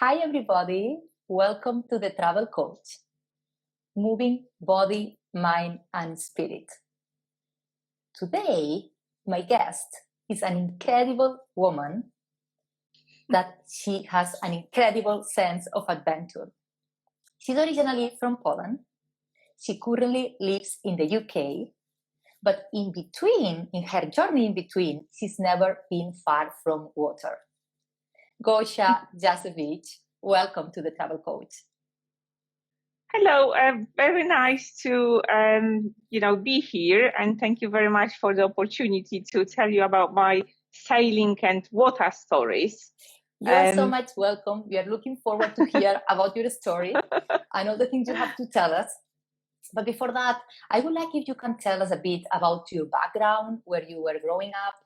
Hi everybody, welcome to the Travel Coach, moving body, mind and spirit. Today, my guest is an incredible woman that she has an incredible sense of adventure. She's originally from Poland. She currently lives in the UK, but in her journey in between, she's never been far from water. Gosha welcome to the Travel Coach. Hello, very nice to be here, and thank you very much for the opportunity to tell you about my sailing and water stories. You are so much welcome. We are looking forward to hear about your story and all the things you have to tell us. But before that, I would like if you can tell us a bit about your background, where you were growing up.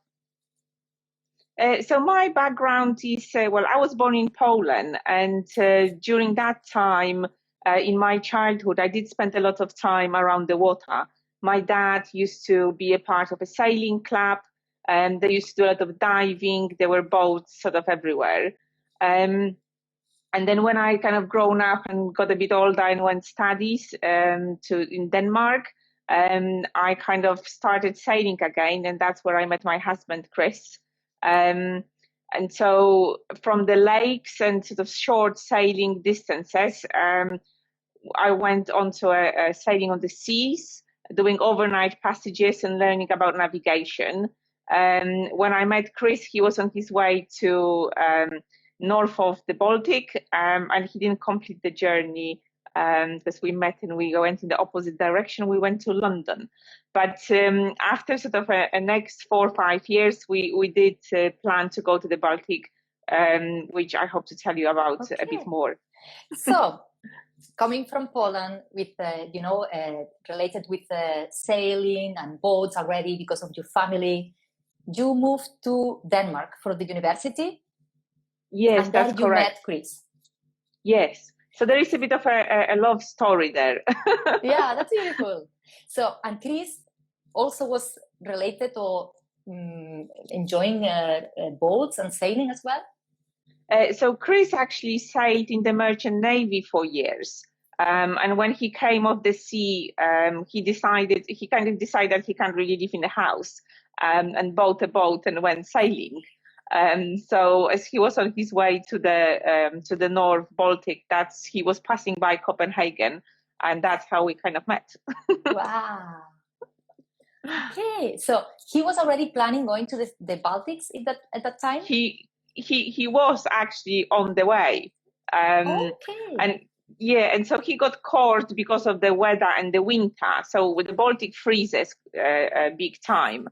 So my background is, I was born in Poland, and during that time, in my childhood, I did spend a lot of time around the water. My dad used to be a part of a sailing club, and they used to do a lot of diving. There were boats sort of everywhere. And then when I kind of grown up and got a bit older and went studies in Denmark, I kind of started sailing again, and that's where I met my husband, Chris. And so from the lakes and sort of short sailing distances, I went on to a sailing on the seas, doing overnight passages and learning about navigation. When I met Chris, he was on his way to north of the Baltic, and he didn't complete the journey because we met and we went in the opposite direction. We went to London. But after sort of a next 4 or 5 years, we did plan to go to the Baltic, which I hope to tell you about a bit more. So, coming from Poland with, related with sailing and boats already because of your family, you moved to Denmark for the university? Yes, and that's there you correct. Met Chris. Yes. So there is a bit of a love story there. Yeah, that's beautiful. So, and Chris also was related to enjoying boats and sailing as well? So Chris actually sailed in the Merchant Navy for years. And when he came off the sea, he kind of decided he can't really live in the house, and bought a boat and went sailing. So as he was on his way to the North Baltic, he was passing by Copenhagen, and that's how we kind of met. Wow. Okay, so he was already planning going to the Baltics at that time? He was actually on the way. Okay. And so he got caught because of the weather and the winter. So the Baltic freezes big time.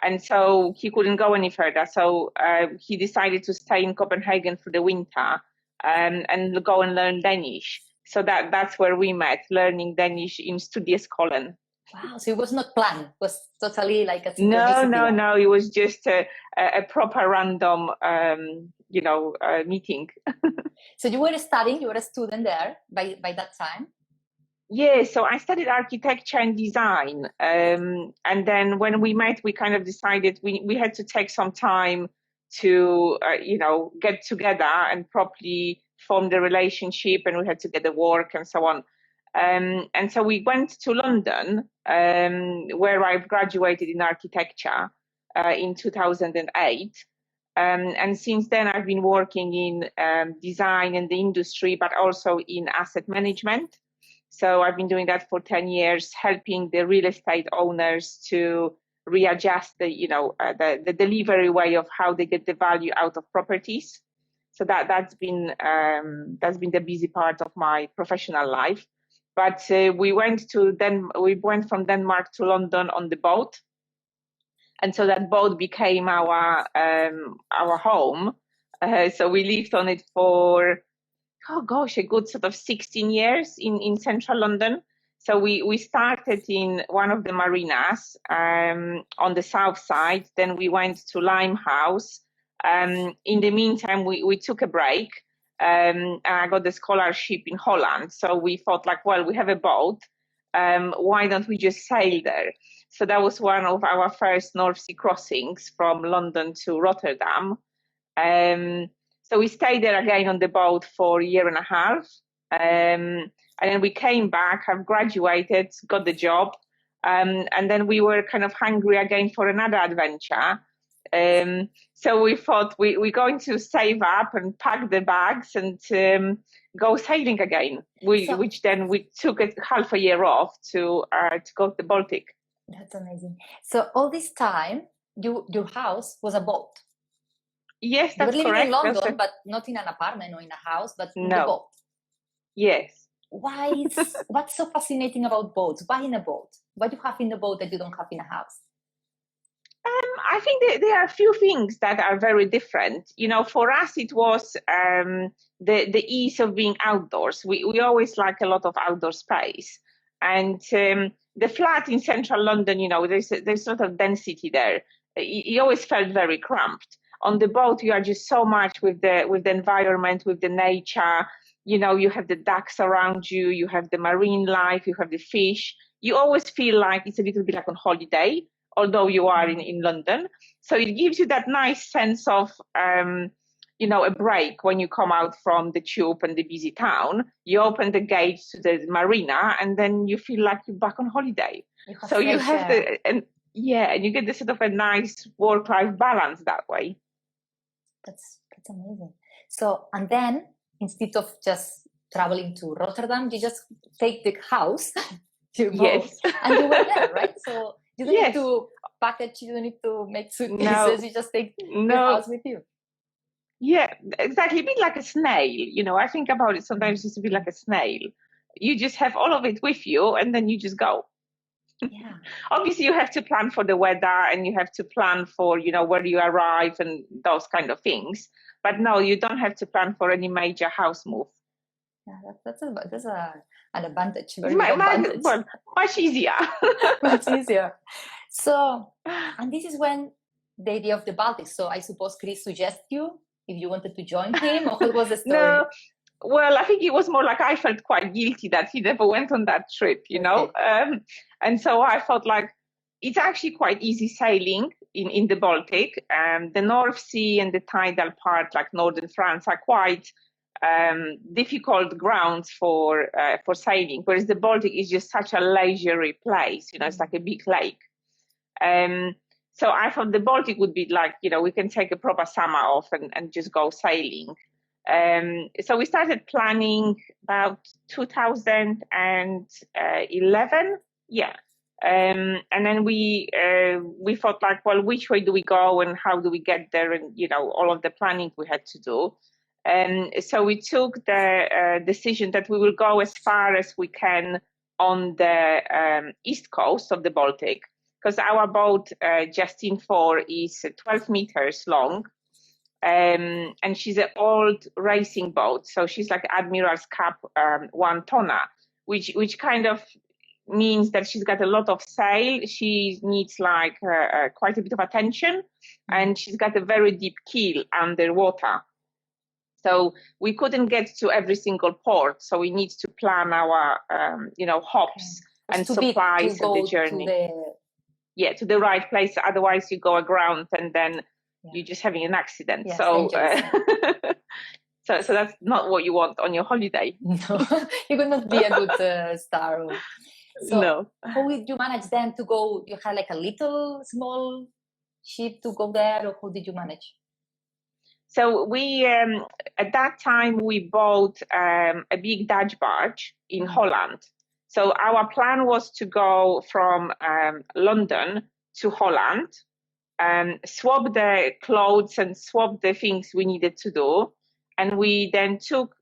And so he couldn't go any further. So he decided to stay in Copenhagen for the winter and go and learn Danish. So that's where we met, learning Danish in Studieskolen. Wow, so it was not planned. It was totally like a synchronicity. No. It was just a proper random, meeting. So you were studying, you were a student there by that time? Yeah, so I studied architecture and design. And then when we met, we kind of decided we had to take some time to, get together and properly form the relationship, and we had to get the work and so on. And so we went to London, where I graduated in architecture in 2008. And since then, I've been working in design and the industry, but also in asset management. So I've been doing that for 10 years, helping the real estate owners to readjust the delivery way of how they get the value out of properties. So that's been the busy part of my professional life. But we went from Denmark to London on the boat, and so that boat became our home. So we lived on it for a good sort of 16 years in central London. So we started in one of the marinas on the south side. Then we went to Limehouse. In the meantime, we took a break. And I got the scholarship in Holland. So we thought we have a boat. Why don't we just sail there? So that was one of our first North Sea crossings from London to Rotterdam. So we stayed there again on the boat for a year and a half. And then we came back, have graduated, got the job. And then we were kind of hungry again for another adventure. So we thought we're going to save up and pack the bags and go sailing again, which then we took half a year off to go to the Baltic. That's amazing. So all this time, your house was a boat. Yes, that's correct. You were living in London, but not in an apartment or in a house, but in the boat. Yes. What's so fascinating about boats? Why in a boat? What do you have in the boat that you don't have in a house? I think there are a few things that are very different. For us, it was the ease of being outdoors. We always like a lot of outdoor space. And the flat in central London, there's sort of density there. It always felt very cramped. On the boat, you are just so much with the environment, with the nature. You have the ducks around you, you have the marine life, you have the fish. You always feel like it's a little bit like on holiday, although you are in London. So it gives you that nice sense of, a break when you come out from the tube and the busy town. You open the gates to the marina and then you feel like you're back on holiday. So you have and you get this sort of a nice work-life balance that way. That's amazing. So, and then instead of just traveling to Rotterdam, you just take the house, your boat, and you were there, right? So you don't need to package, you don't need to make suitcases, you just take the house with you. Yeah, exactly. A bit like a snail. I think about it sometimes it's a bit like a snail. You just have all of it with you and then you just go. Yeah. Obviously, you have to plan for the weather and you have to plan for, where you arrive and those kind of things. But no, you don't have to plan for any major house move. Yeah, that's an advantage. Advantage. Well, much easier. Much easier. So, and this is when the idea of the Baltic. So I suppose Chris suggested you if you wanted to join him, or what was the story? No. Well, I think it was more like I felt quite guilty that he never went on that trip, and so I felt like it's actually quite easy sailing in the Baltic. The North Sea and the tidal part, like northern France, are quite difficult grounds for sailing, whereas the Baltic is just such a leisurely place. It's like a big lake. So I thought the Baltic would be like, we can take a proper summer off and just go sailing. So we started planning about 2011. Yeah. And then we thought like, well, which way do we go and how do we get there? And, all of the planning we had to do. So we took the decision that we will go as far as we can on the east coast of the Baltic, because our boat, Justine IV, is 12 meters long. And she's an old racing boat. So she's like Admiral's Cup 1 tonner, which kind of means that she's got a lot of sail. She needs like quite a bit of attention, and she's got a very deep keel underwater. So we couldn't get to every single port. So we need to plan our, hops and supplies and the journey. To the right place. Otherwise you go aground and then you're just having an accident. Yes, so that's not what you want on your holiday. No, you could not be a good star. So no. How did you manage then to go? You had like a little small ship to go there, or how did you manage? So we, at that time, we bought a big Dutch barge in Holland. So our plan was to go from London to Holland, swap the clothes and swap the things we needed to do. And we then took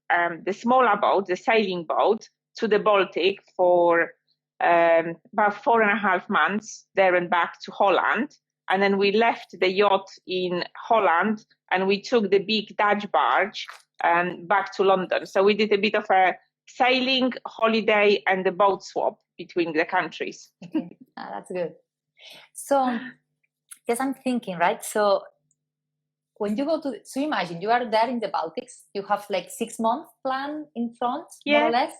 the smaller boat, the sailing boat, to the Baltic for about 4.5 months, there and back to Holland. And then we left the yacht in Holland and we took the big Dutch barge back to London. So we did a bit of a sailing, holiday, and the boat swap between the countries. Okay. That's good. So, yes, I'm thinking, right? So when you go so imagine you are there in the Baltics, you have like 6-month plan in front, more or less.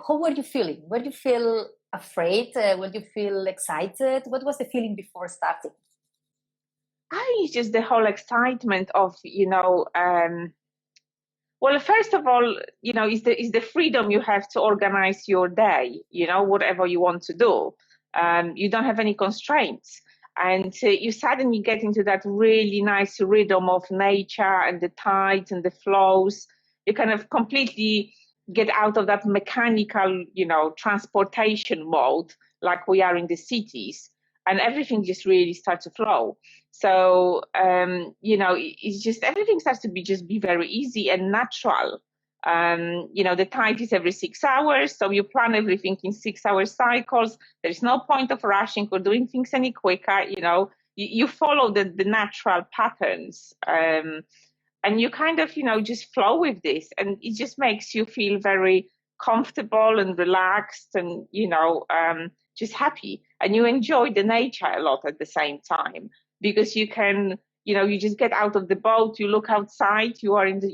How were you feeling? Were you feel afraid? Were you feel excited? What was the feeling before starting? I think it's just the whole excitement of, well, first of all, is the freedom you have to organize your day, whatever you want to do. You don't have any constraints. And you suddenly get into that really nice rhythm of nature and the tides and the flows. You kind of completely get out of that mechanical, transportation mode like we are in the cities, and everything just really starts to flow. So, it's just everything starts to be very easy and natural. The tide is every 6 hours, so you plan everything in 6 hour cycles. There's no point of rushing or doing things any quicker. You follow the natural patterns, and you kind of, just flow with this, and it just makes you feel very comfortable and relaxed, and just happy, and you enjoy the nature a lot at the same time, because you can, you just get out of the boat, you look outside, you are in the,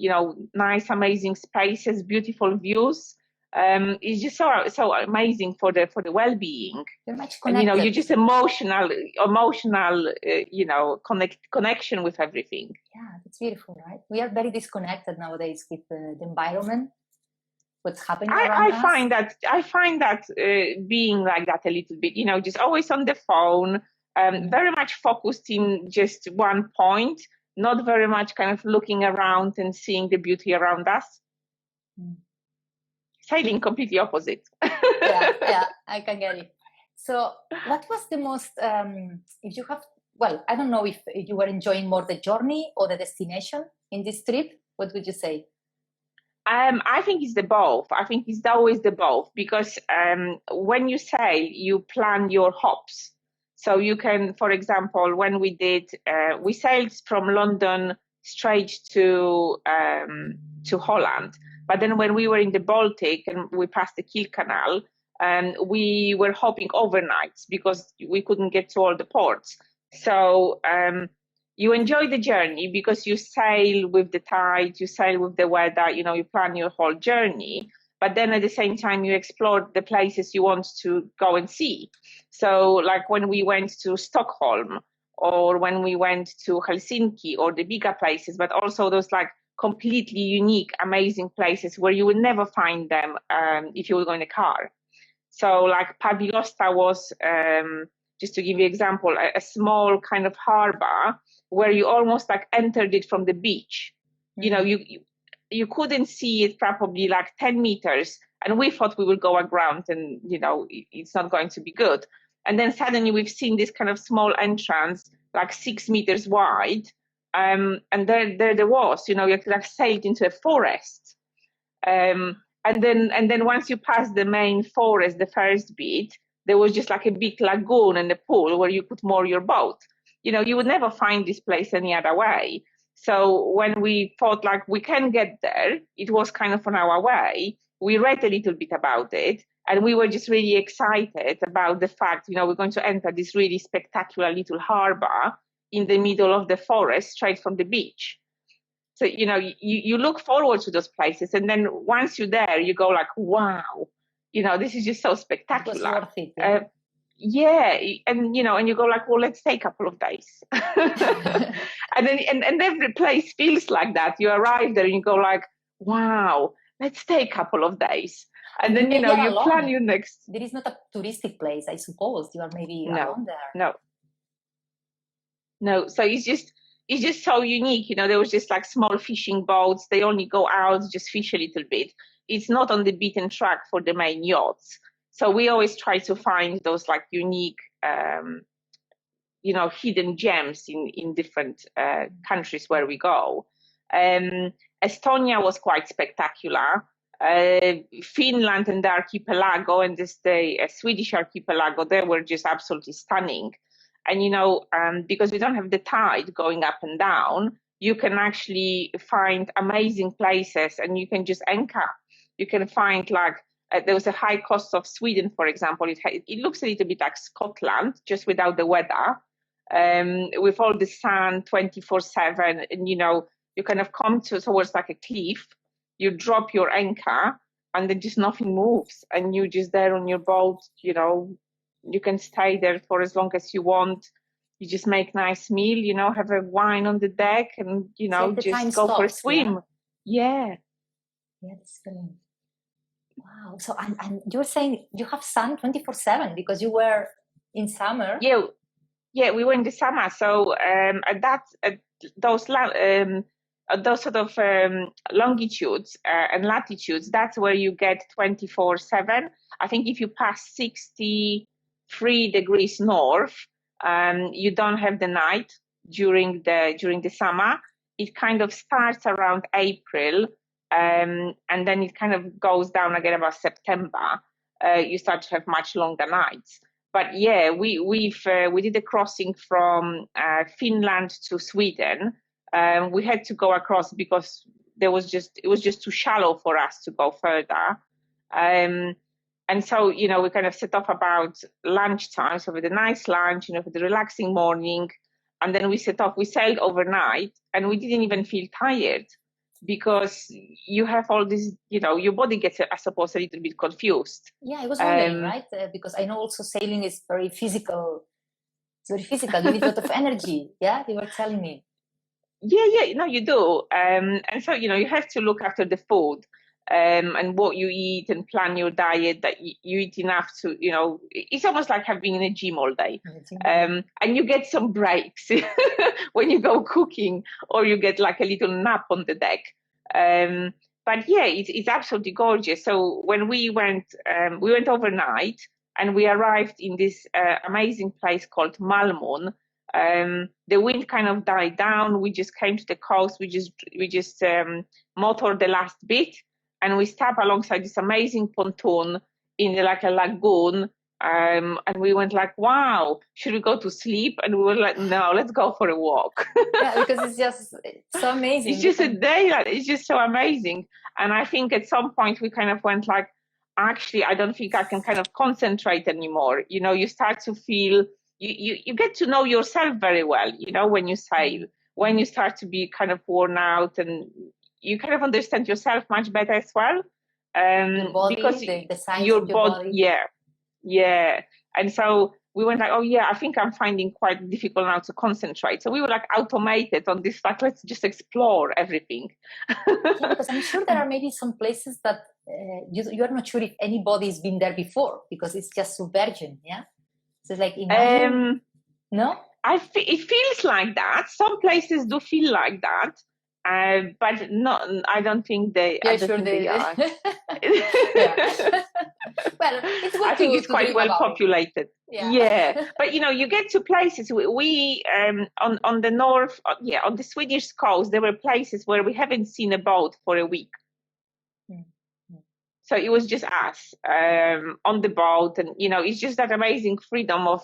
nice, amazing spaces, beautiful views. It's just so amazing for the well-being. You're much and connected. you're just emotional, connection with everything. Yeah, that's beautiful, right? We are very disconnected nowadays with the environment, what's happening around us. I find that being like that a little bit, just always on the phone, very much focused in just one point, not very much kind of looking around and seeing the beauty around us. Sailing completely opposite. yeah, I can get it. So what was the most, if you have, well, I don't know if you were enjoying more the journey or the destination in this trip, what would you say? I think it's the both. I think it's always the both, because when you sail, you plan your hops. So you can, for example, when we sailed from London straight to Holland. But then when we were in the Baltic and we passed the Kiel Canal, we were hopping overnights because we couldn't get to all the ports. So you enjoy the journey because you sail with the tide, you sail with the weather, you plan your whole journey. But then at the same time, you explore the places you want to go and see. So like when we went to Stockholm, or when we went to Helsinki, or the bigger places, but also those like completely unique, amazing places where you would never find them if you were going in a car. So like Paviosta was, just to give you an example, a small kind of harbor where you almost like entered it from the beach. You couldn't see it probably like 10 meters, and we thought we would go aground and it's not going to be good. And then suddenly we've seen this kind of small entrance like 6 meters wide, and there was, you like sailed into a forest. And then once you pass the main forest, the first bit, there was just like a big lagoon and a pool where you could moor your boat. You would never find this place any other way. So when we thought like we can get there, it was kind of on our way. We read a little bit about it, and we were just really excited about the fact, we're going to enter this really spectacular little harbor in the middle of the forest, straight from the beach. So, you look forward to those places, and then once you're there, you go like, wow, this is just so spectacular. It was worth it, yeah. Yeah, and you go like, well, let's stay a couple of days. and then and every place feels like that. You arrive there and you go like, wow, let's stay a couple of days. And then you plan your next. There is not a touristic place, I suppose. You are maybe alone there. No. So it's just so unique. There was just like small fishing boats. They only go out, just fish a little bit. It's not on the beaten track for the main yachts. So we always try to find those like unique, hidden gems in different countries where we go. Estonia was quite spectacular. Finland and the archipelago and the Swedish archipelago, they were just absolutely stunning. And because we don't have the tide going up and down, you can actually find amazing places, and you can just anchor. You can find like, there was a high coast of Sweden, for example. It looks a little bit like Scotland, just without the weather, with all the sun 24/7. And, you kind of come towards like a cliff, you drop your anchor, and then just nothing moves. And you're just there on your boat, you can stay there for as long as you want. You just make nice meal, you know, have a wine on the deck, and you know, the time just go for a stops, swim. Yeah. Yeah, that's brilliant. Wow. So, and you were saying you have sun 24/7 because you were in summer. Yeah, we were in the summer. So at those sort of longitudes and latitudes, that's where you get 24/7. I think if you pass 63 degrees north, you don't have the night during the summer. It kind of starts around April, and then it kind of goes down again about September. You start to have much longer nights. But yeah, we did a crossing from Finland to Sweden. We had to go across because it was just too shallow for us to go further. And so, you know, we kind of set off about lunchtime. So with a nice lunch, you know, with a relaxing morning. And then we set off, we sailed overnight, and we didn't even feel tired because you have all this, you know, your body gets, I suppose, a little bit confused. Yeah, I was wondering, right? Because I know also sailing is very physical. It's very physical. You need a lot of energy. Yeah, they were telling me. Yeah, no, you do. And so, you know, you have to look after the food and what you eat and plan your diet that you eat enough to, you know, it's almost like having in a gym all day. And you get some breaks when you go cooking, or you get like a little nap on the deck. But yeah, it's absolutely gorgeous. So when we went overnight, and we arrived in this amazing place called Malmön. The wind kind of died down. We just came to the coast. We just motored the last bit, and we stopped alongside this amazing pontoon in like a lagoon. And we went like, wow, should we go to sleep? And we were like, no, let's go for a walk. Yeah, because it's so amazing. It's just a day, like, it's just so amazing. And I think at some point we kind of went like, actually, I don't think I can kind of concentrate anymore. You know, you start to feel, you get to know yourself very well, you know, when you sail, when you start to be kind of worn out, and you kind of understand yourself much better as well. Your body, because the signs of your body. Yeah. And so we went like, oh yeah, I think I'm finding quite difficult now to concentrate. So we were like automated on this, like, let's just explore everything. Yeah, because I'm sure there are maybe some places that you are not sure if anybody's been there before, because it's just so virgin, yeah? So it's like, imagine, no? It feels like that. Some places do feel like that. But no, I don't think they. Yeah, I don't sure think they are. Well, it's good. I think it's quite well populated. Yeah, but you know, you get to places. We on the north, on the Swedish coast, there were places where we haven't seen a boat for a week. So it was just us on the boat, and you know, it's just that amazing freedom of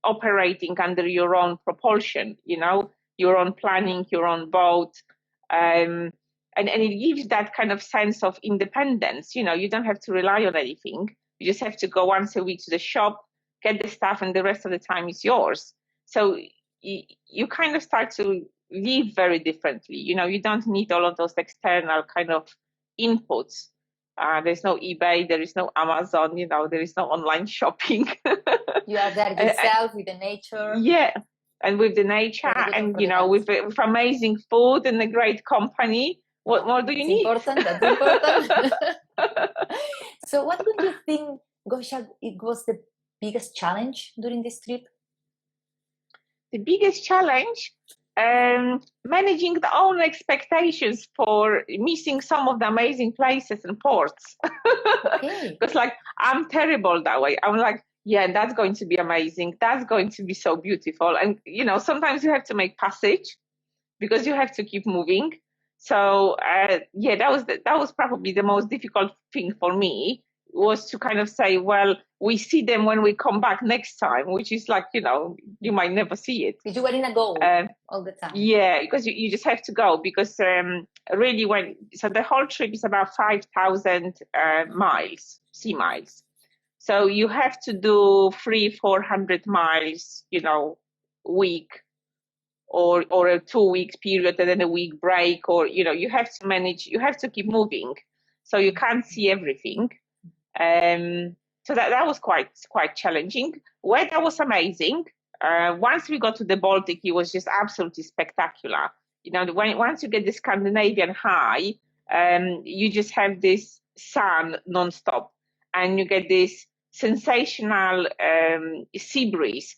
operating under your own propulsion. You know, your own planning, your own boat. And it gives that kind of sense of independence. You know, you don't have to rely on anything. You just have to go once a week to the shop, get the stuff, and the rest of the time is yours. So you kind of start to live very differently. You know, you don't need all of those external kind of inputs. There's no eBay, there is no Amazon, you know, there is no online shopping. You are there yourself with the nature. Yeah. And with the nature, and you know, with amazing food and a great company, what more do you need? That's important. So, what would you think, Gosha, it was the biggest challenge during this trip? The biggest challenge, managing the own expectations for missing some of the amazing places and ports. Because like, I'm terrible that way. I'm like, yeah, that's going to be amazing. That's going to be so beautiful. And, you know, sometimes you have to make passage because you have to keep moving. So, yeah, that was probably the most difficult thing for me, was to kind of say, well, we see them when we come back next time, which is like, you know, you might never see it. Because you were in a go all the time. Yeah, because you just have to go, because really so the whole trip is about 5,000 miles, sea miles. So you have to do 300-400 miles, you know, week, or a 2 weeks period and then a week break, or, you know, you have to manage, you have to keep moving. So you can't see everything. So that was quite challenging. Weather was amazing. Once we got to the Baltic, it was just absolutely spectacular. Once you get the Scandinavian high, you just have this sun nonstop, and you get this sensational sea breeze.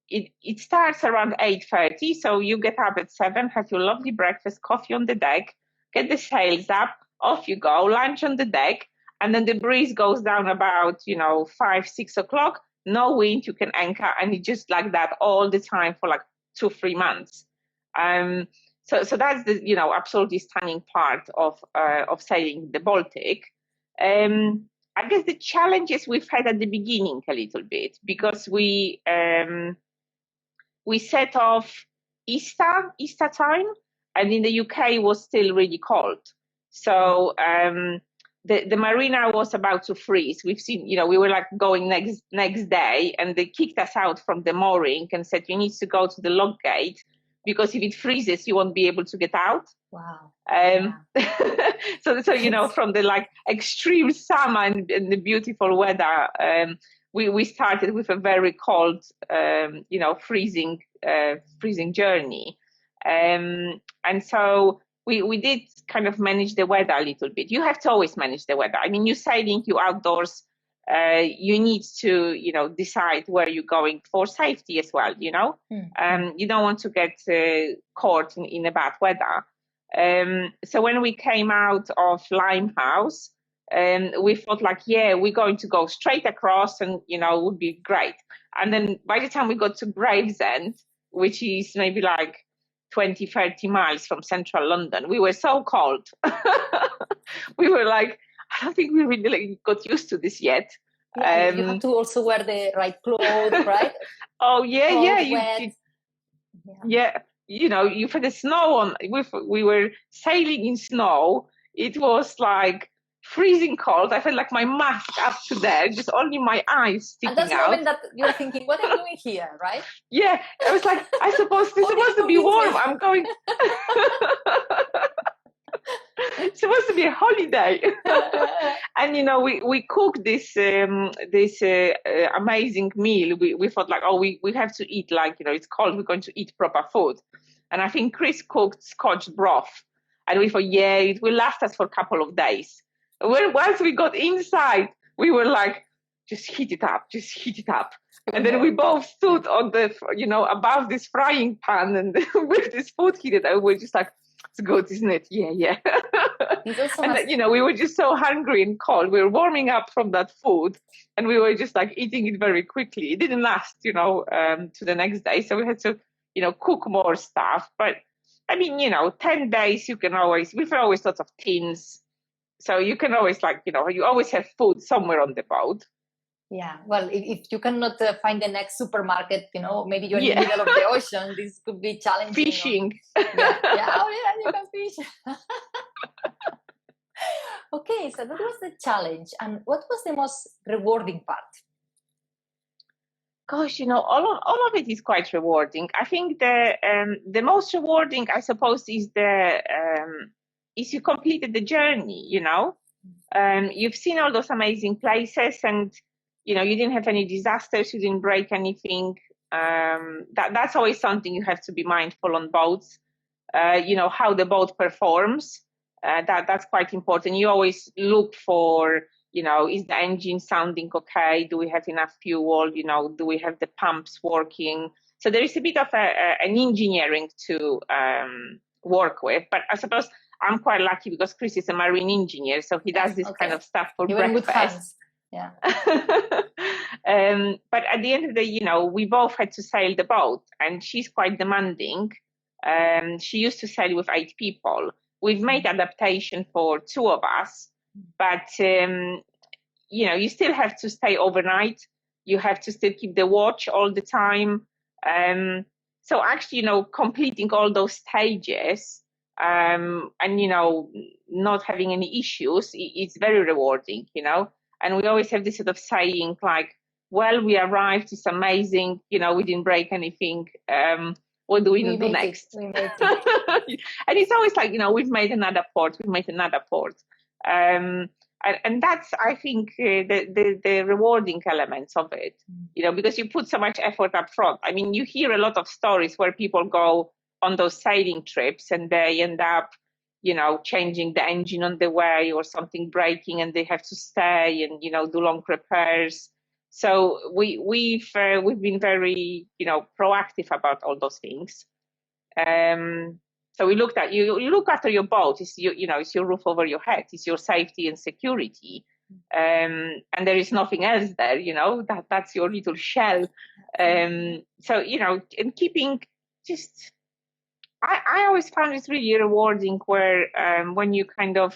It starts around 8:30, so you get up at 7, have your lovely breakfast, coffee on the deck, get the sails up, off you go, lunch on the deck, and then the breeze goes down about 5, 6 o'clock. No wind, you can anchor, and it's just like that all the time for like 2-3 months. So that's the absolutely stunning part of sailing the Baltic. I guess the challenges we've had at the beginning a little bit, because we set off Easter time, and in the UK it was still really cold. So the marina was about to freeze. We've seen, we were like going next day, and they kicked us out from the mooring and said, you need to go to the lock gate, because if it freezes, you won't be able to get out. Wow. So from the like extreme summer and the beautiful weather, we started with a very cold, freezing journey. And so we did kind of manage the weather a little bit. You have to always manage the weather. I mean, you're sailing, you're outdoors, you need to, decide where you're going for safety as well, You don't want to get caught in a bad weather. So when we came out of Limehouse, we thought like, we're going to go straight across, and, it would be great. And then by the time we got to Gravesend, which is maybe like 20-30 miles from central London, we were so cold. We were like, I don't think we really got used to this yet. You have to also wear the right clothes, right? Oh yeah, Cold, yeah. You've had the snow on. We were sailing in snow. It was like freezing cold. I felt like my mask up to there, just only my eyes sticking out. And that's the moment that you're thinking, what am I doing here, right? Yeah, I was like, it's supposed to be warm. I'm going. It's supposed to be a holiday. And we cooked this amazing meal. We thought like, we have to eat, like, it's cold, we're going to eat proper food. And I think Chris cooked Scotch broth, and we thought, it will last us for a couple of days. Well, once we got inside, we were like, just heat it up. And then we both stood on the above this frying pan, and with this food heated, and we're just like, it's good, isn't it? Yeah. And we were just so hungry and cold. We were warming up from that food, and we were just like eating it very quickly. It didn't last, to the next day. So we had to, cook more stuff. But I mean, 10 days, we've always lots of tins. So you can always you always have food somewhere on the boat. Yeah, well, if you cannot find the next supermarket, maybe you're in the middle of the ocean, this could be challenging. Fishing. You can fish. Okay, so that was the challenge. And what was the most rewarding part? Gosh, all of it is quite rewarding. I think the most rewarding, I suppose, is is you completed the journey. You've seen all those amazing places, and you didn't have any disasters, you didn't break anything. That's always something you have to be mindful on boats. How the boat performs. That's quite important. You always look for, is the engine sounding okay? Do we have enough fuel? Do we have the pumps working? So there is a bit of an engineering to work with. But I suppose I'm quite lucky because Chris is a marine engineer, so he does this kind of stuff for breakfast. Yeah. But at the end of the day, we both had to sail the boat, and she's quite demanding. She used to sail with 8 people. We've made adaptation for 2 of us, but you still have to stay overnight. You have to still keep the watch all the time. So actually, completing all those stages and not having any issues, it's very rewarding. And we always have this sort of saying like, well, we arrived, it's amazing, we didn't break anything. What do we do next? We made it. And it's always like, we've made another port. I And that's, I think, the rewarding elements of it, because you put so much effort up front. I mean, you hear a lot of stories where people go on those sailing trips and they end up, changing the engine on the way or something breaking and they have to stay and, do long repairs. So we've been very, proactive about all those things. So we looked at you look after your boat. It's it's your roof over your head. It's your safety and security. And there is nothing else there, that's your little shell. So, and keeping just, I always found it really rewarding where when you kind of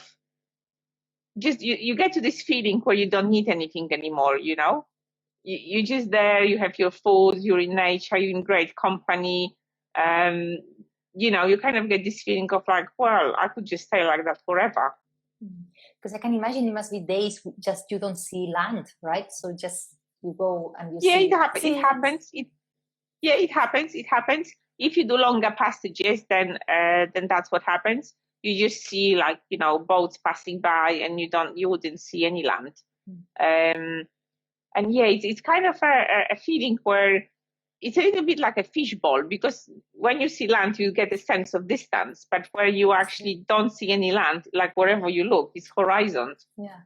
just, you get to this feeling where you don't need anything anymore, you're just there, you have your food, you're in nature, you're in great company. You kind of get this feeling of like, well, I could just stay like that forever. Because I can imagine it must be days just you don't see land, right? So just you go and you see. It happens. It happens. If you do longer passages, then that's what happens. You just see like, boats passing by and you wouldn't see any land. And yeah, it's kind of a feeling where it's a little bit like a fishbowl, because when you see land, you get a sense of distance, but where you actually don't see any land, like wherever you look, it's horizons. Yeah.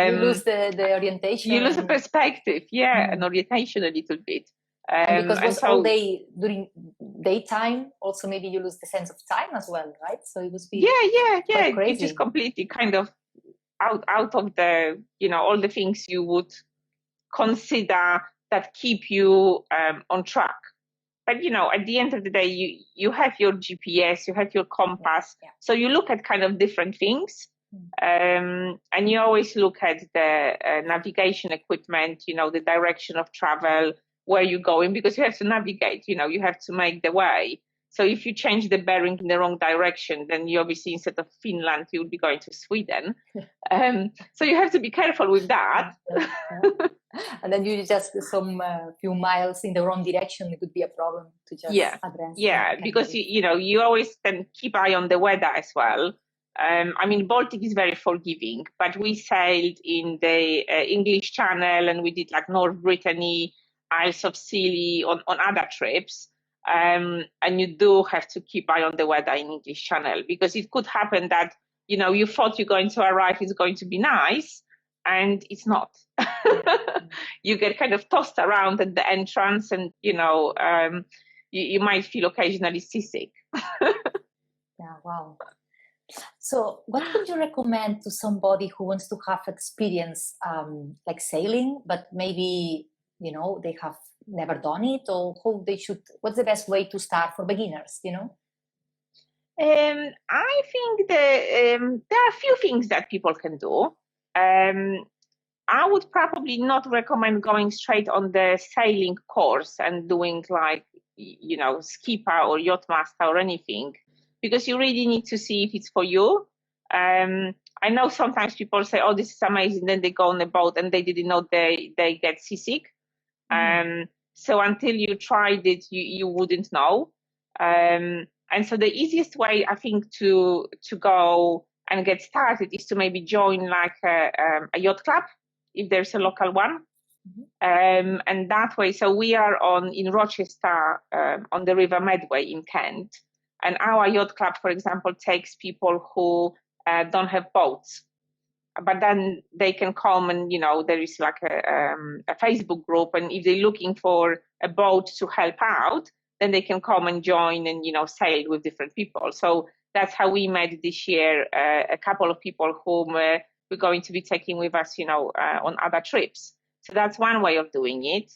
You lose the orientation. You lose the perspective, and orientation a little bit. And because it was all day during daytime, also maybe you lose the sense of time as well, right? So it was quite crazy. It's just completely kind of out of the, all the things you would consider that keep you on track. But at the end of the day, you have your GPS, you have your compass, so you look at kind of different things, and you always look at the navigation equipment, the direction of travel, where you're going, because you have to navigate, you have to make the way. So if you change the bearing in the wrong direction, then you obviously, instead of Finland, you'll be going to Sweden. So you have to be careful with that. And then you just some few miles in the wrong direction, it could be a problem to just advance. Yeah, because you always then keep eye on the weather as well. I mean, Baltic is very forgiving, but we sailed in the English Channel and we did like North Brittany, Isles of Scilly on other trips. And you do have to keep eye on the weather in English Channel, because it could happen that, you thought you're going to arrive, it's going to be nice, and it's not. You get kind of tossed around at the entrance and, you might feel occasionally seasick. Yeah, wow. So what would you recommend to somebody who wants to have experience like sailing, but maybe, they have never done it, or what's the best way to start for beginners, I think there are a few things that people can do. I would probably not recommend going straight on the sailing course and doing like, skipper or yacht master or anything, because you really need to see if it's for you. I know sometimes people say, oh, this is amazing. Then they go on a boat and they didn't know they get seasick. So until you tried it, you wouldn't know. And so the easiest way, I think, to go and get started is to maybe join like a yacht club, if there's a local one. And that way, so we are in Rochester on the River Medway in Kent. And our yacht club, for example, takes people who don't have boats. But then they can come and, there is like a Facebook group. And if they're looking for a boat to help out, then they can come and join and, sail with different people. So that's how we met this year, a couple of people whom we're going to be taking with us, on other trips. So that's one way of doing it.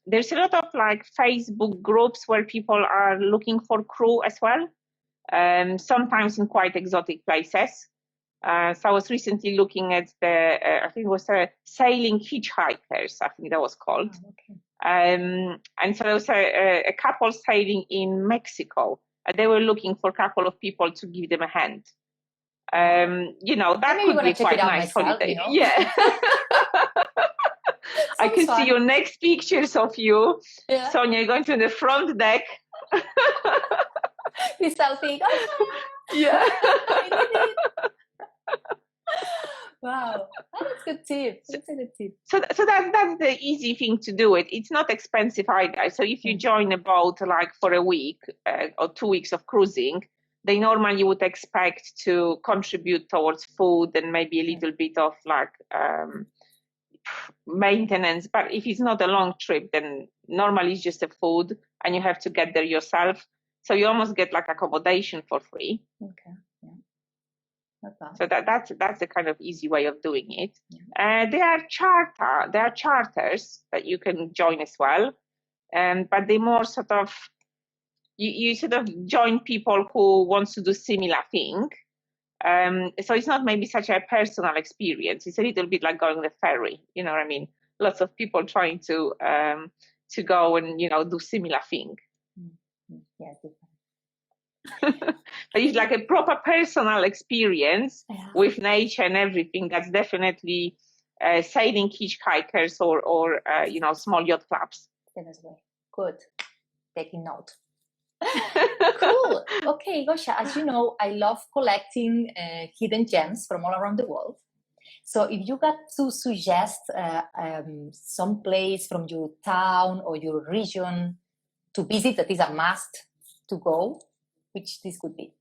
There's a lot of like Facebook groups where people are looking for crew as well, sometimes in quite exotic places. So I was recently looking at I think it was Sailing Hitchhikers, I think that was called. Oh, okay. And so there was a couple sailing in Mexico. They were looking for a couple of people to give them a hand. That could be quite nice holiday. Yeah. I can see your next pictures of you, Sonia, going to the front deck. This selfie. Yeah. Wow, that's a good tip. That's a good tip. So that's the easy thing to do it. It's not expensive either. So if you join a boat like for a week or 2 weeks of cruising, they normally would expect to contribute towards food and maybe a little bit of like maintenance. But if it's not a long trip, then normally it's just a food and you have to get there yourself. So you almost get like accommodation for free. Okay. Yeah. Not bad. So that's a kind of easy way of doing it. Yeah. There are charters that you can join as well, but they more sort of you sort of join people who wants to do similar thing. So it's not maybe such a personal experience. It's a little bit like going on the ferry. You know what I mean? Lots of people trying to go and do similar thing. Yeah. But it's like a proper personal experience with nature and everything. That's definitely sailing hitchhikers or small yacht clubs. Good. Taking note. Cool. Okay, Gosha, as you know, I love collecting hidden gems from all around the world. So if you got to suggest some place from your town or your region to visit that is a must to go, which this could be?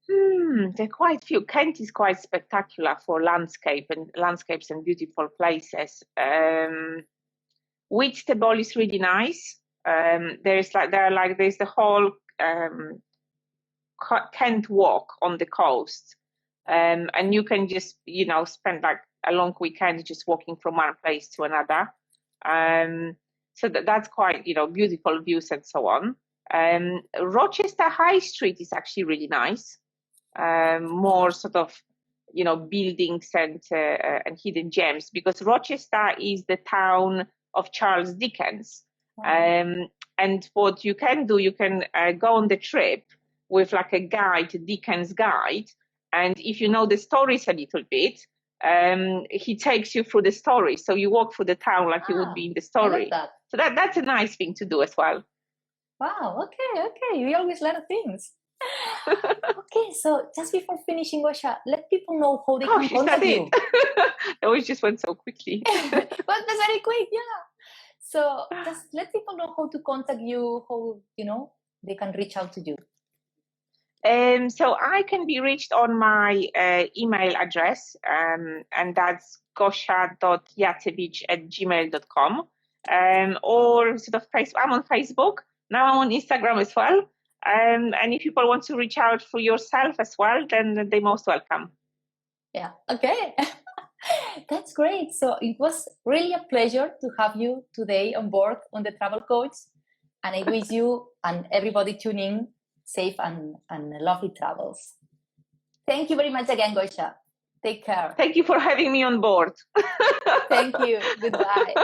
There are quite few. Kent is quite spectacular for landscapes and beautiful places. Whitstable is really nice. There's the whole Kent walk on the coast, and you can just spend like a long weekend just walking from one place to another. So that's quite beautiful views and so on. Rochester High Street is actually really nice. More sort of buildings and hidden gems, because Rochester is the town of Charles Dickens. And what you can do, you can go on the trip with like a guide, Dickens guide, and if you know the stories a little bit, he takes you through the story. So you walk through the town like you would be in the story. I love that. So that's a nice thing to do as well. Wow, okay. We always learn things. Okay, so just before finishing, Gosha, let people know how they can contact you. It always just went so quickly. But that's very quick, yeah. So just let people know how to contact you, how they can reach out to you. So I can be reached on my email address, and that's gosha.jacewicz@gmail.com, or sort of Facebook. I'm on Facebook. Now I'm on Instagram as well. And if people want to reach out for yourself as well, then they're most welcome. Yeah, okay. That's great. So it was really a pleasure to have you today on board on the Travel Coach. And I wish you and everybody tuning safe and lovely travels. Thank you very much again, Gosha. Take care. Thank you for having me on board. Thank you. Goodbye.